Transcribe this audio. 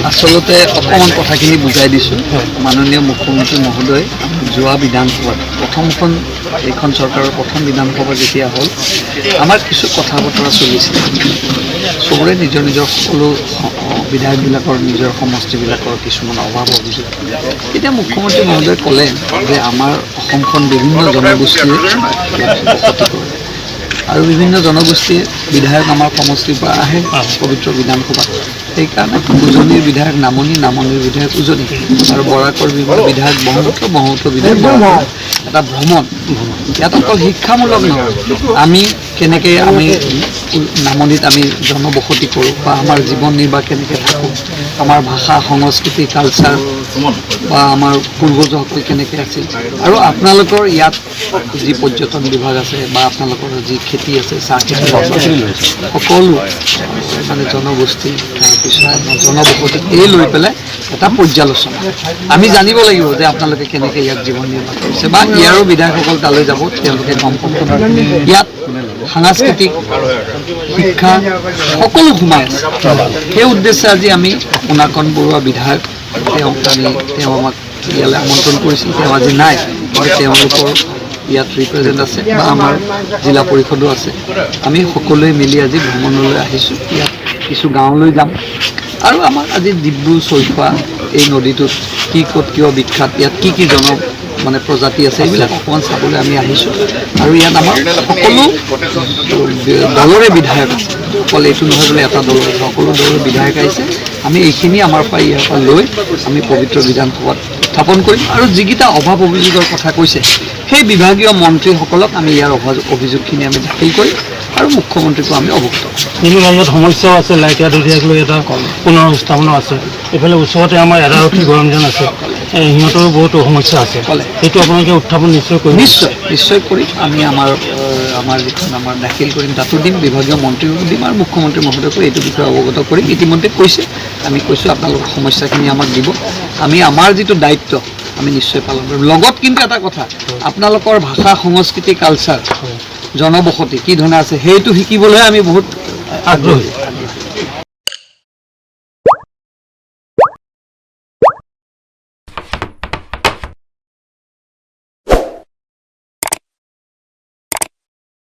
আচলতে অকণমান কথাখিনি বুজাই দিছোঁ। মাননীয় মুখ্যমন্ত্ৰী মহোদয় যোৱা বিধানসভাত প্ৰথমখন এইখন চৰকাৰৰ প্ৰথম বিধানসভা যেতিয়া হ'ল আমাৰ কিছু কথা বতৰা চলিছিল। চবৰে নিজৰ নিজৰ সকলো বিধায়কবিলাকৰ নিজৰ সমষ্টিবিলাকৰ কিছুমান অভাৱ অভিযোগ। এতিয়া মুখ্যমন্ত্ৰী মহোদয়ে ক'লে যে আমাৰ অসমখন বিভিন্ন জনগোষ্ঠীয়ে বসতি কৰে আৰু বিভিন্ন জনগোষ্ঠীয়ে বিধায়ক আমাৰ সমষ্টিৰ পৰা আহে পবিত্ৰ বিধানসভাত। সেইকাৰণে উজনিৰ বিধায়ক নামনি, নামনিৰ বিধায়ক উজনি আৰু বৰাকৰ বিধায়ক ব্ৰহ্মপুত্ৰ, ব্ৰহ্মপুত্ৰ বিধায়ক বৰাকৰ এটা ভ্ৰমণ। ইয়াত অকল শিক্ষামূলক নহয়, আমি কেনেকৈ আমি নামনিত আমি জনবসতি কৰোঁ বা আমাৰ জীৱন নিৰ্বাহ কেনেকৈ থাকোঁ, আমাৰ ভাষা সংস্কৃতি কালচাৰ বা আমাৰ পূৰ্বজসকল কেনেকৈ আছিল আৰু আপোনালোকৰ ইয়াত যি পৰ্যটন বিভাগ আছে বা আপোনালোকৰ যি খেতি আছে চাহ খেতি সকলো মানে জনগোষ্ঠী তাৰপিছত জনবসতি এই লৈ পেলাই এটা পৰ্যালোচনা আমি জানিব লাগিব যে আপোনালোকে কেনেকৈ ইয়াত জীৱন নিৰ্বাহ কৰিছে বা ইয়াৰো বিধায়কসকল তালৈ যাব, তেওঁলোকে গম পাব ইয়াত সাংস্কৃতিক শিক্ষা সকলো সোমাই আছে। সেই উদ্দেশ্যে আজি আমি মুনাকণ বৰুৱা বিধায়ক তেওঁ আমাক ইয়ালৈ আমন্ত্ৰণ কৰিছিল। তেওঁ আজি নাই, কিন্তু তেওঁলোকৰ ইয়াত ৰিপ্ৰেজেণ্ট আছে বা আমাৰ জিলা পৰিষদো আছে। আমি সকলোৱে মিলি আজি ভ্ৰমণলৈ আহিছোঁ। ইয়াত কিছু গাঁৱলৈ যাম আৰু আমাৰ আজি ডিব্ৰু চৈখোৱা এই নদীটোত কি ক'ত কিয় বিখ্যাত, ইয়াত কি কি মানে প্ৰজাতি আছে এইবিলাক অকণমান চাবলৈ আমি আহিছোঁ। আৰু ইয়াত আমাৰ সকলো দলৰে বিধায়ক আছে, অকল এইটো নহয় বোলে এটা দলৰ আছে, সকলো দলৰ বিধায়ক আহিছে। আমি এইখিনি আমাৰ পৰা ইয়াৰ পৰা লৈ আমি পবিত্ৰ বিধানসভাত উত্থাপন কৰিম আৰু যিকেইটা অভাৱ অভিযোগৰ কথা কৈছে সেই বিভাগীয় মন্ত্ৰীসকলক আমি ইয়াৰ অভিযোগখিনি আমি দাখিল কৰিম আৰু মুখ্যমন্ত্ৰীকো আমি অৱগত কৰিম। বিভিন্ন ৰাজ্যত সমস্যাও আছে, লাইটীয়া দুলীয়াক লৈ এটা পুনৰ সংস্থাপনো আছে। এইফালে ওচৰতে আমাৰ এদাৰথী গৰমজান আছে, সিহঁতৰো বহুতো সমস্যা আছে। সেইটো আপোনালোকে উত্থাপন নিশ্চয় কৰিম। নিশ্চয় কৰিম। আমি আমাৰ যিখন আমাৰ দাখিল কৰিম তাতো দিম, বিভাগীয় মন্ত্ৰীকো দিম আৰু মুখ্যমন্ত্ৰী মহোদয়কো এইটো বিষয়ে অৱগত কৰিম। ইতিমধ্যে কৈছে, আমি কৈছোঁ আপোনালোকৰ সমস্যাখিনি আমাক দিব, আমি আমাৰ যিটো দায়িত্ব আমি নিশ্চয় পালন কৰিম। লগত কিন্তু এটা কথা, আপোনালোকৰ ভাষা সংস্কৃতি কালচাৰ জনবসতি কি ধৰণে আছে সেইটো শিকিবলৈ আমি বহুত আগ্ৰহী।